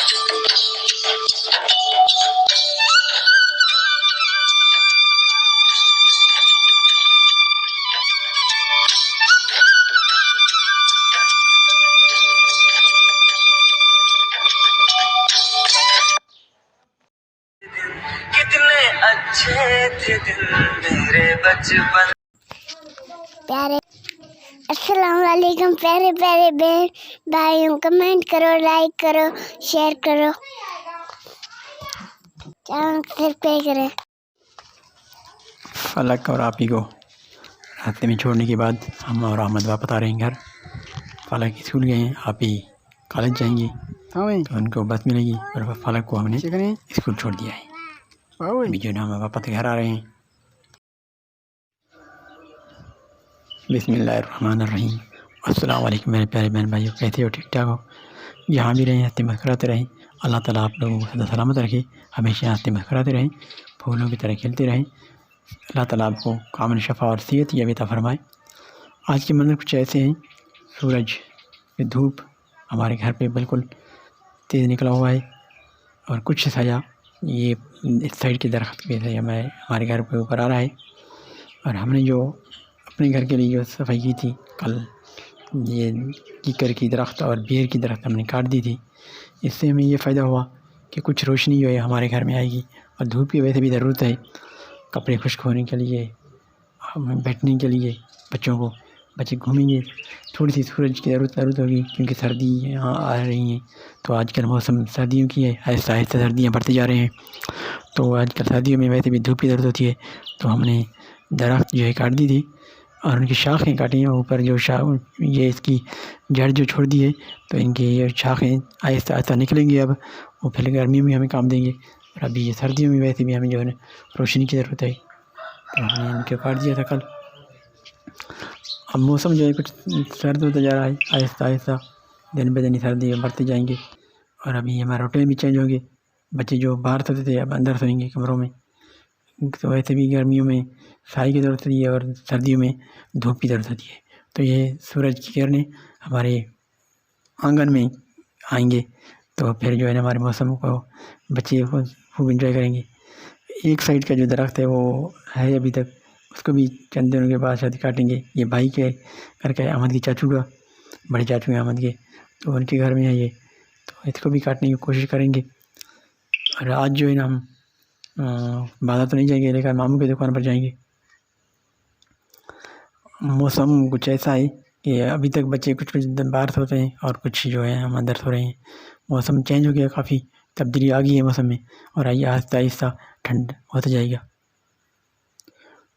कितने अच्छे थे दिन मेरे बचपन प्यारे अस्सलाम वालेकुम प्यारे प्यारे बहन भाइयों, कमेंट करो, लाइक करो, शेयर करो, चैनल सब्सक्राइब करें। फलक और आपी को रास्ते में छोड़ने के बाद हम और अहमद वापस आ रहे हैं घर। फलक स्कूल गए हैं, आपी कॉलेज जाएंगी तो उनको बस मिलेगी, और फलक को हमने स्कूल छोड़ दिया है। अभी जो हम वापस घर आ रहे हैं। बिस्मिल्लाहिर्रहमानिर्रहीम। अस्सलाम वालेकुम मेरे प्यारे बहन भाइयों, कैसे हो? ठीक ठाक हो? जहाँ भी रहें हंसते मुस्कुराते रहें। अल्लाह ताला आप लोगों को सदा सलामत रखे, हमेशा हंसते मुस्कुराते रहें, फूलों की तरह खिलते रहें। अल्लाह ताला आपको कामिल शफा और सेहत या अता फरमाए। आज के मंजर कुछ ऐसे हैं। सूरज की धूप हमारे घर पे बिल्कुल तेज़ निकला हुआ है, और कुछ साया ये इस साइड के दरख्त पे से हमारे घर पे ऊपर आ रहा है। और हमने जो अपने घर के लिए जो सफाई की थी कल, ये कीकर की दरख्त और बेर की दरख्त हमने काट दी थी। इससे हमें ये फ़ायदा हुआ कि कुछ रोशनी जो है हमारे घर में आएगी, और धूप की वैसे भी ज़रूरत है कपड़े खुश्क होने के लिए, बैठने के लिए बच्चे घूमेंगे, थोड़ी सी सूरज की ज़रूरत होगी, क्योंकि सर्दी यहाँ आ रही हैं। तो आजकल मौसम सर्दियों की है, आहिस्ता आहिस्ता सर्दियाँ बढ़ते जा रहे हैं। तो आजकल सर्दियों में वैसे भी धूप की ज़रूरत होती है। तो हमने दरख्त जो है काट दी थी, और उनकी शाखें काटी हैं। ऊपर जो ये इसकी जड़ जो छोड़ दी है, तो इनकी ये शाखें आहिस्ता आहिस्ता निकलेंगी। अब वो फिर गर्मी में हमें काम देंगे, और अभी ये सर्दियों में वैसे भी हमें जो है रोशनी की ज़रूरत है, तो हमने इनको काट दिया था कल। अब मौसम जो है कुछ सर्द होता जा रहा है, आहिस्ता आहिस्ता दिन ब दिन सर्दी बढ़ते जाएंगे। और अभी हमारा रूटीन भी चेंज होंगे। बच्चे जो बाहर सोते थे अब अंदर सोएंगे कमरों में। तो वैसे भी गर्मियों में छाई की ज़रूरत होती है, और सर्दियों में धूप की ज़रूरत होती है। तो ये सूरज की किरणें हमारे आंगन में आएंगे, तो फिर जो है ना हमारे मौसम को बच्चे खूब एंजॉय करेंगे। एक साइड का जो दरख्त है वो है अभी तक, उसको भी चंद दिनों के बाद शायद काटेंगे। ये भाई के घर का है, अहमद के चाचू का, बड़े चाचू हैं अहमद के, तो उनके घर में है ये, तो इसको भी काटने की कोशिश करेंगे। और आज जो है ना हम बाज़ार तो नहीं जाएंगे, लेकिन मामू की दुकान पर जाएंगे। मौसम कुछ ऐसा है कि अभी तक बच्चे कुछ बाहर सोते हैं, और कुछ जो है हम अंदर सो रहे हैं। मौसम चेंज हो गया, काफ़ी तब्दीली आ गई है मौसम में, और आइए आहिस्ता आहिस्ता ठंड होता जाएगा।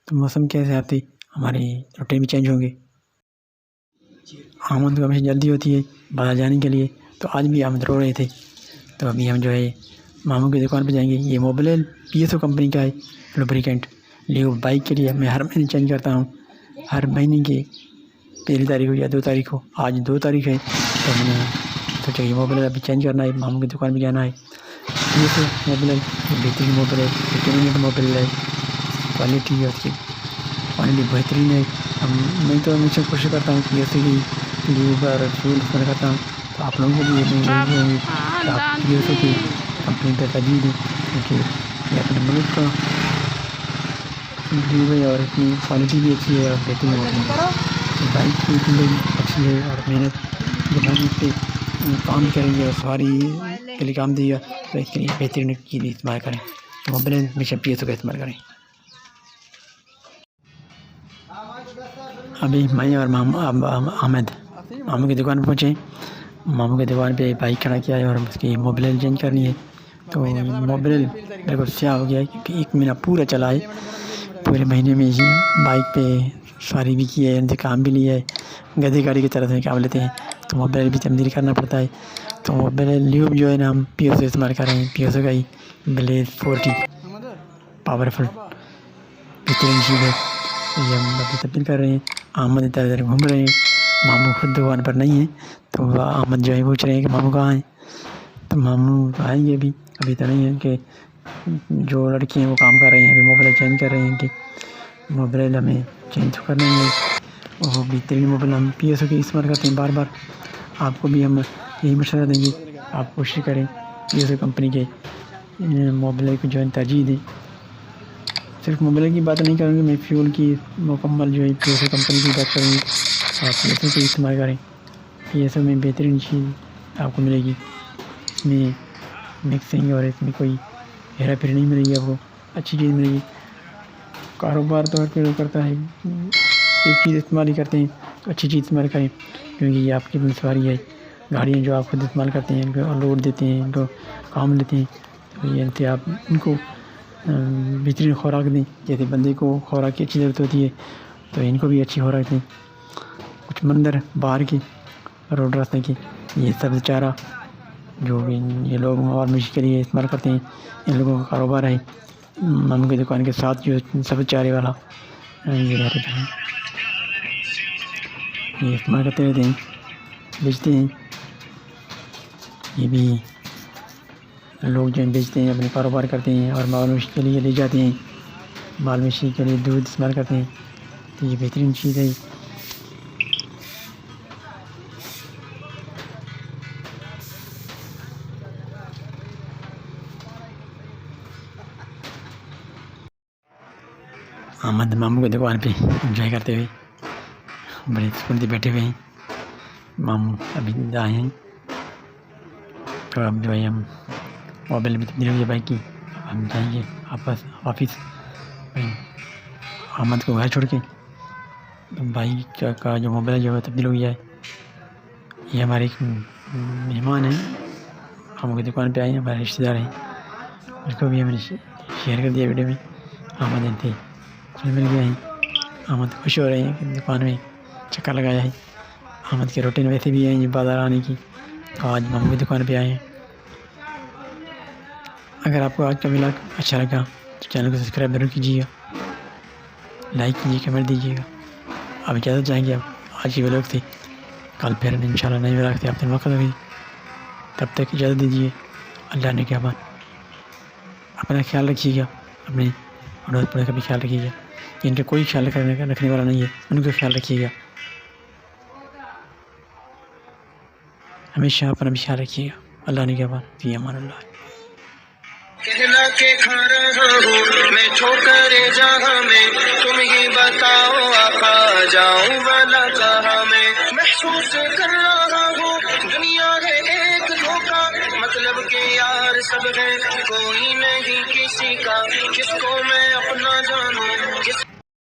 तो मौसम के हिसाब से हमारे रूटीन भी चेंज होंगे। अहमद को हमेशा जल्दी होती है बाज़ार जाने के लिए, तो आज भी अहमद रो रहे थे। तो अभी हम जो है मामू की दुकान पर जाएंगे। ये मोबिल PSO कंपनी का है लुब्रिकेंट, लियो बाइक के लिए मैं हर महीने चेंज करता हूँ, हर महीने की पहली तारीख को या 2 तारीख को। आज 2 तारीख है, तो मैंने सोचा ये मोबिल अभी चेंज करना है, मामू की दुकान पर जाना है। PSO मोबिल बेहतरीन मोबिल है, 15 मोबिल है, क्वालिटी है उसकी क्वालिटी बेहतरीन है। मैं तो हमेशा कोशिश करता हूँ PSO की लीव और फ्यूल इस्तेमाल करता हूँ। तो आप लोगों को भी आप PSO की कंपनी पर तरजीह दें, क्योंकि ये अपने मुल्क का लीव है, और इसकी क्वालिटी भी अच्छी है और बेहतरीन होती है। तो बाइक की जिंदगी अच्छी है, और मेहनत जब हम इस पर काम करेंगे और सवारी के लिए काम दिया, तो इसके लिए बेहतरीन चीज़ इस्तेमाल करें। मोबाइल हमेशा PSO का इस्तेमाल करें। अभी मैं और अहमद मामू की दुकान पर पहुँचे। मामू की दुकान पे बाइक खड़ा किया है, और उसकी मोबिल चेंज करनी है। तो मोबिल बिल्कुल स्याह हो गया है, क्योंकि 1 महीना पूरा चला है। पूरे महीने में ही बाइक पे सवारी भी की है, उनसे काम भी लिया है, गधे गाड़ी की तरह से काम लेते हैं। तो मोबिल भी तब्दील करना पड़ता है। तो मोबिल ल्यूब जो है ना हम PSO इस्तेमाल कर रहे हैं, PSO का ही ब्लेज 40 पावरफुल बेहतरीन चीज़ है। ये हम अभी तब्दील कर रहे हैं। अहमद इधर उधर घूम रहे हैं, मामू खुद दुकान पर नहीं है। तो अहमद जो है पूछ रहे हैं कि मामू कहाँ हैं। तो मामू तो आएंगे अभी तो नहीं है, कि जो लड़की हैं वो काम कर रही हैं, अभी मोबाइल चेंज कर रही हैं कि मोबाइल हमें चेंज करना ही है। और बेहतरीन मोबाइल हम PSO की इस्तेमाल करते हैं बार बार। आपको भी हम यही मशवरा देंगे, आप कोशिश करें پی ایس او کمپنی کے موبلر کو جو ہے ترجیح دیں. صرف موبلر کی بات نہیں کروں گی میں، فیول کی مکمل جو ہے پی ایس او کمپنی کی بات کروں گی. آپ پی ایس او کو استعمال کریں. پی ایس او میں بہترین چیز آپ کو ملے گی. اس میں مکسنگ اور اس میں کوئی ہیرا پھیری نہیں ملے گی، آپ کو اچھی چیز ملے گی. کاروبار تو ہر کوئی کرتا ہے، ایک چیز استعمال ہی کرتے ہیں تو اچھی چیز استعمال کریں، کیونکہ یہ آپ کی اپنی سواری ہے. گاڑیاں جو آپ خود استعمال کرتے ہیں، ان کو لوڈ دیتے ہیں، ان کو کام لیتے ہیں، تو یہ انتہا آپ ان کو بہترین خوراک دیں. جیسے بندے کو خوراک کی اچھی ضرورت ہوتی ہے تو ان کو بھی اچھی خوراک دیں. کچھ مندر باہر کی روڈ راستے کی یہ سبز چارہ جو بھی یہ لوگ مواشی کے لیے استعمال کرتے ہیں، ان لوگوں کا کاروبار ہے. ماموں کی دکان کے ساتھ جو سبز چارے والا یہ رہتے ہیں، یہ استعمال کرتے رہتے ہیں، بیچتے ہیں. یہ بھی لوگ جو بیچتے ہیں، اپنے کاروبار کرتے ہیں اور مواشی کے لیے لے جاتے ہیں. مواشی کے لیے دودھ استعمال کرتے ہیں، تو یہ بہترین چیز ہے. احمد ماموں کی دکان پہ انجوائے کرتے ہوئے بڑے سکون سے بیٹھے ہوئے ہیں. ماموں ابھی آئے ہیں تو اب جو ہے ہم موبائل میں تبدیل ہوئی ہے بائک کی. ہم جائیں گے آفس. احمد کو گھر چھوڑ کے بائک کا جو موبائل جو ہے تبدیل ہو گیا ہے. یہ ہمارے ایک مہمان ہیں، ہم کی دکان پہ آئے ہیں، ہمارے رشتہ دار ہیں. اس کو بھی ہم نے شیئر کر دیا ویڈیو میں. احمد ان تھے مل گئے ہیں. احمد خوش ہو رہے ہیں کہ دکان میں چکر لگایا ہے. احمد کے روٹین ویسے بھی ہیں بازار آنے کی، تو آج ماموں کی دکان پہ آئے ہیں. اگر آپ کو آج کا ولاگ اچھا لگا تو چینل کو سبسکرائب ضرور کیجیے گا، لائک کیجیے، کمنٹ دیجیے گا. اب اجازت چاہیں گے آپ آج کی ولاگ سے. کل پھر انشاءاللہ نئے ولاگ سے آپ سے ملاقات ہوگی. تب تک اجازت دیجیے. اللہ نے کیا بات. اپنا خیال رکھیے گا، اپنے اڑوس پڑوس کا بھی خیال رکھیے گا. جن کا کوئی خیال رکھنے والا نہیں ہے ان کا خیال رکھیے گا. ہمیشہ اپنا بھی خیال رکھیے گا. اللہ نے کیا بات. فی امان اللہ. کہنا کہ کھا رہا ہوں میں ٹھوکر جہاں میں، تم ہی بتاؤ آقا جاؤں والا کہاں میں. محسوس کر رہا ہوں دنیا ہے ایک دھوکا، مطلب کہ یار سب ہے کوئی نہیں کسی کا. کس کو میں اپنا جانوں، کس